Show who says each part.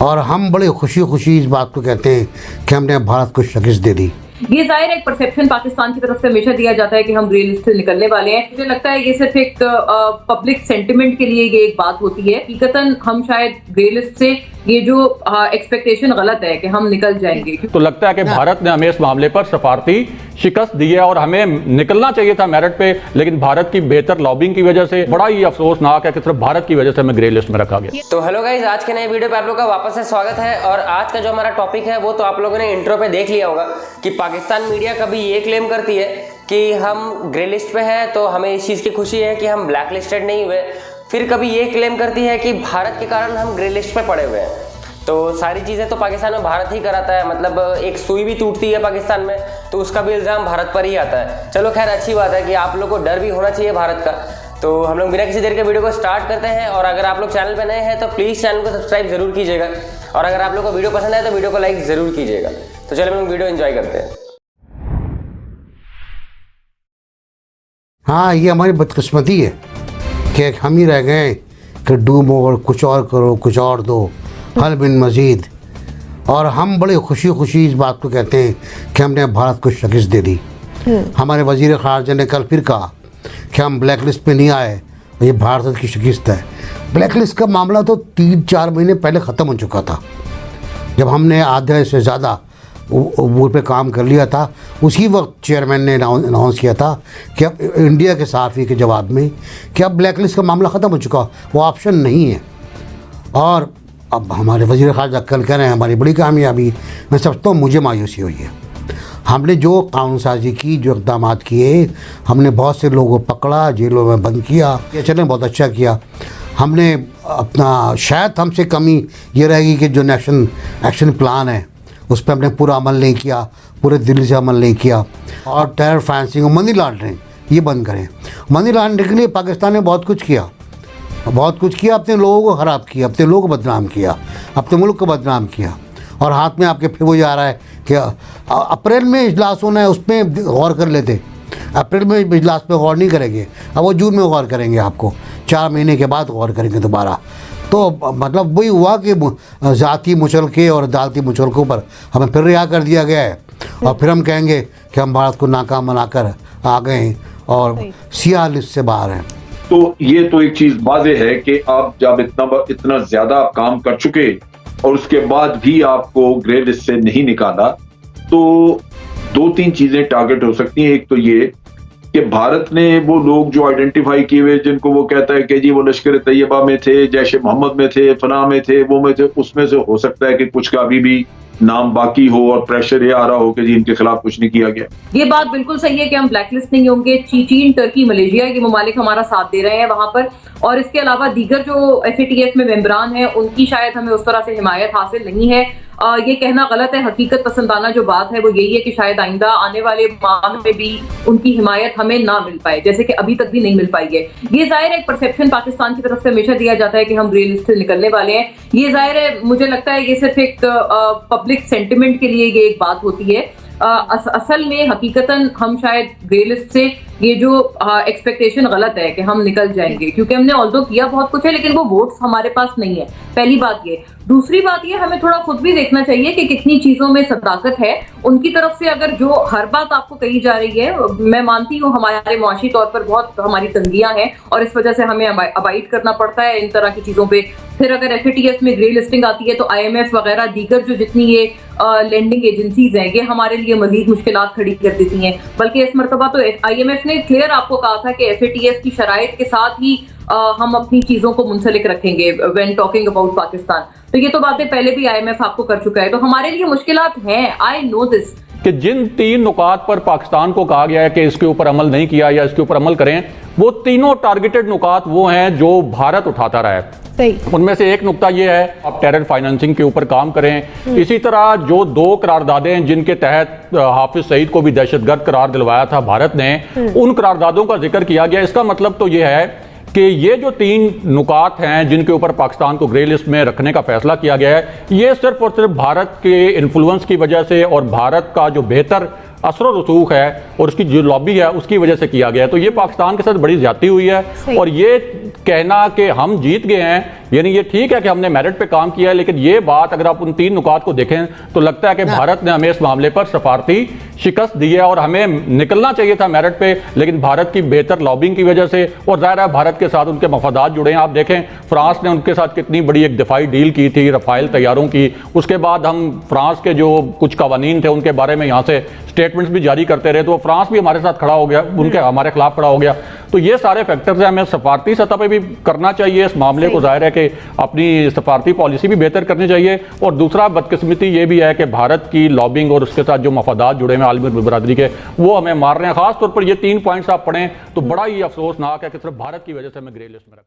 Speaker 1: और हम बड़े खुशी खुशी इस बात को कहते हैं कि हमने भारत को शिकस्त दे दी।
Speaker 2: ये जाहिर एक परसेप्शन पाकिस्तान की तरफ से हमेशा दिया जाता है कि हम ग्रे लिस्ट से निकलने वाले हैं। मुझे लगता है ये सिर्फ एक पब्लिक सेंटिमेंट के लिए ये एक बात होती है। हकीकतन हम शायद ग्रे लिस्ट से ये जो एक्सपेक्टेशन गलत है कि हम निकल जाएंगे।
Speaker 3: तो लगता है कि भारत ने हमें इस मामले पर सफारती शिकस्त दी है और हमें निकलना चाहिए था मेरिट पे, लेकिन भारत की बेहतर लॉबिंग की वजह से बड़ा ही अफसोसनाक है कि सिर्फ भारत की वजह से हमें ग्रे लिस्ट में रखा गया।
Speaker 4: तो हेलो गाइस, आज के नए वीडियो पे आप लोगों का वापस से स्वागत है। और आज का जो हमारा टॉपिक है वो तो आप लोगों ने इंट्रो पे देख लिया होगा कि पाकिस्तान मीडिया कभी ये क्लेम करती है कि हम ग्रे लिस्ट पे हैं तो हमें इस चीज़ की खुशी है कि हम ब्लैक लिस्टेड नहीं हुए, फिर कभी ये क्लेम करती है कि भारत के कारण हम ग्रे लिस्ट पे पड़े हुए हैं। तो सारी चीज़ें तो पाकिस्तान में भारत ही कराता है, मतलब एक सुई भी टूटती है पाकिस्तान में तो उसका भी इल्ज़ाम भारत पर ही आता है। चलो खैर, अच्छी बात है कि आप लोग को डर भी होना चाहिए भारत का। तो हम लोग बिना किसी देर के वीडियो को स्टार्ट करते हैं। और अगर आप लोग चैनल पे नए हैं तो प्लीज़ चैनल को सब्सक्राइब जरूर कीजिएगा, और अगर आप लोग को वीडियो पसंद आए तो वीडियो को लाइक ज़रूर कीजिएगा। तो चलो हम लोग वीडियो एंजॉय करते हैं।
Speaker 1: हाँ, ये हमारी बदकिस्मती है कि हम ही रह गए कि डू मोर, कुछ और करो, कुछ और दो, हल बिन मजीद। और हम बड़े खुशी खुशी इस बात को कहते हैं कि हमने भारत को शिकस्त दे दी। हमारे वज़ीर ख़ारजा ने कल फिर कहा कि हम ब्लैक लिस्ट पे नहीं आए, ये भारत की शिकस्त है। ब्लैक लिस्ट का मामला तो 3-4 महीने पहले ख़त्म हो चुका था, जब हमने आधे से ज़्यादा वो पे काम कर लिया था। उसी वक्त चेयरमैन ने अनाउंस किया था कि अब इंडिया के सहाफ़ी के जवाब में कि अब ब्लैक लिस्ट का मामला ख़त्म हो चुका, वो ऑप्शन नहीं है। और अब हमारे वज़ीर ख़ारजा कल कह रहे हैं हमारी बड़ी कामयाबी। मैं समझता हूँ मुझे मायूसी हुई है। हमने जो कानून साजी की, जो इक़दाम किए, हमने बहुत से लोगों को पकड़ा, जेलों में बंद किया, ये चलें बहुत अच्छा किया। हमने अपना शायद हमसे कमी ये रहेगी कि जो एक्शन प्लान है उस पर हमने पूरा अमल नहीं किया, पूरे दिल से अमल नहीं किया। और टेरर फाइनेंसिंग और मनी लॉन्ड्रिंग ये बंद करें। मनी लॉन्ड्रिंग के लिए पाकिस्तान ने बहुत कुछ किया, अपने लोगों को ख़राब किया, अपने लोगों को बदनाम किया, अपने मुल्क को बदनाम किया। और हाथ में आपके फिर वो जा रहा है कि अप्रैल में इजलास होना है, उसमें गौर कर लेते। अप्रैल में इजलास पे गौर नहीं करेंगे, अब वो जून में गौर करेंगे, आपको 4 महीने के बाद गौर करेंगे दोबारा। तो मतलब वही हुआ कि ज़ाती मुचलके और अदालती मुचलकों पर हमें फिर रिहा कर दिया गया है। और फिर हम कहेंगे कि हम भारत को नाकाम बनाकर आ गए हैं और सियाह लिस्ट से बाहर हैं।
Speaker 5: तो ये तो एक चीज वाज़ेह है कि आप जब इतना ज्यादा आप काम कर चुके और उसके बाद भी आपको ग्रे लिस्ट से नहीं निकाला, तो 2-3 चीजें टारगेट हो सकती हैं। एक तो ये कि भारत ने वो लोग जो आइडेंटिफाई किए हुए, जिनको वो कहता है कि जी वो लश्कर तैयबा में थे, जैश मोहम्मद में थे, फना में थे, वो में थे, उसमें से हो सकता है कि कुछ का अभी भी नाम बाकी हो और प्रेशर ये आ रहा हो कि जी इनके खिलाफ कुछ नहीं किया गया।
Speaker 2: ये बात बिल्कुल सही है कि हम ब्लैक लिस्ट नहीं होंगे। चीन, टर्की, मलेशिया ये ममालिक हमारा साथ दे रहे हैं वहां पर। और इसके अलावा दीगर जो FATF में मेंबरान हैं उनकी शायद हमें उस तरह से हिमायत हासिल नहीं है। ये कहना गलत है। हकीकत पसंदाना जो बात है वो यही है कि शायद आइंदा आने वाले माह में भी उनकी हिमायत हमें ना मिल पाए, जैसे कि अभी तक भी नहीं मिल पाई है। ये जाहिर एक परसेप्शन पाकिस्तान की तरफ से हमेशा दिया जाता है कि हम ग्रे लिस्ट से निकलने वाले हैं। ये जाहिर है, मुझे लगता है ये सिर्फ एक पब्लिक सेंटिमेंट के लिए ये एक बात होती है। असल में हकीकतन हम शायद ग्रे लिस्ट से ये जो एक्सपेक्टेशन गलत है कि हम निकल जाएंगे, क्योंकि हमने ऑल्दो किया बहुत कुछ है लेकिन वो वोट्स हमारे पास नहीं है। पहली बात ये। दूसरी बात ये, हमें थोड़ा खुद भी देखना चाहिए कि कितनी चीजों में सदाकत है उनकी तरफ से। अगर जो हर बात आपको कही जा रही है, मैं मानती हूँ हमारे मुआशी तौर पर बहुत हमारी तंगियां हैं और इस वजह से हमें अबाइड करना पड़ता है इन तरह की चीजों पे। फिर अगर FATF में ग्रे लिस्टिंग आती है तो IMF वगैरह दीगर जो जितनी ये लेंडिंग एजेंसीज हैं ये हमारे लिए मजीद मुश्किलात खड़ी कर देती हैं। बल्कि इस मरतबा तो IMF ने क्लियर आपको कहा था कि FATF की शराइत के साथ ही हम अपनी चीजों को मुंसलिक रखेंगे व्हेन टॉकिंग अबाउट पाकिस्तान। तो ये तो बातें पहले भी IMF आपको कर चुका है। तो हमारे लिए मुश्किलात हैं, आई नो दिस।
Speaker 3: कि जिन 3 नुकात पर पाकिस्तान को कहा गया है कि इसके ऊपर अमल नहीं किया या इसके ऊपर अमल करें, वो तीनों टारगेटेड नुकात वो हैं जो भारत उठाता रहा है। उनमें से एक नुकता ये है आप टेरर फाइनेंसिंग के ऊपर काम करें। इसी तरह जो 2 करारदादें जिनके तहत हाफिज सईद को भी दहशतगर्द करार दिलवाया था भारत ने, उन करारदादों का जिक्र किया गया। इसका मतलब तो ये है कि ये जो 3 नुकात हैं जिनके ऊपर पाकिस्तान को ग्रे लिस्ट में रखने का फैसला किया गया है, ये सिर्फ और सिर्फ भारत के इन्फ्लुएंस की वजह से और भारत का जो बेहतर असर रसूख है और उसकी जो लॉबी है उसकी वजह से किया गया है। तो ये पाकिस्तान के साथ बड़ी ज्यादती हुई है। और ये कहना कि हम जीत गए हैं, यानी ये ठीक है कि हमने मेरिट पे काम किया है, लेकिन ये बात अगर आप उन 3 नुकात को देखें तो लगता है कि भारत ने हमें इस मामले पर सफारती शिकस्त दी है और हमें निकलना चाहिए था मेरिट पे, लेकिन भारत की बेहतर लॉबिंग की वजह से, और जाहिर है भारत के साथ उनके मफादात जुड़े हैं। आप देखें फ्रांस ने उनके साथ कितनी बड़ी एक दिफाई डील की थी रफाइल तैयारों की, उसके बाद हम फ्रांस के जो कुछ कवानीन थे उनके बारे में यहाँ से स्टेटमेंट्स भी जारी करते रहे, तो फ्रांस भी हमारे साथ खड़ा हो गया, उनके हमारे खिलाफ खड़ा हो गया। तो ये सारे फैक्टर्स हैं, हमें सफारती सतह पे भी करना चाहिए इस मामले को, जाहिर है कि अपनी सफारती पॉलिसी भी बेहतर करनी चाहिए। और दूसरा बदकिस्मती ये भी है कि भारत की लॉबिंग और उसके साथ जो मफादात जुड़े हुए आलमी बरादरी के, वो हमें मार रहे हैं। खासतौर पर ये 3 पॉइंट्स आप पढ़ें तो बड़ा ही अफसोसनाक है कि सिर्फ भारत की वजह से हमें ग्रे लिस्ट में रखा।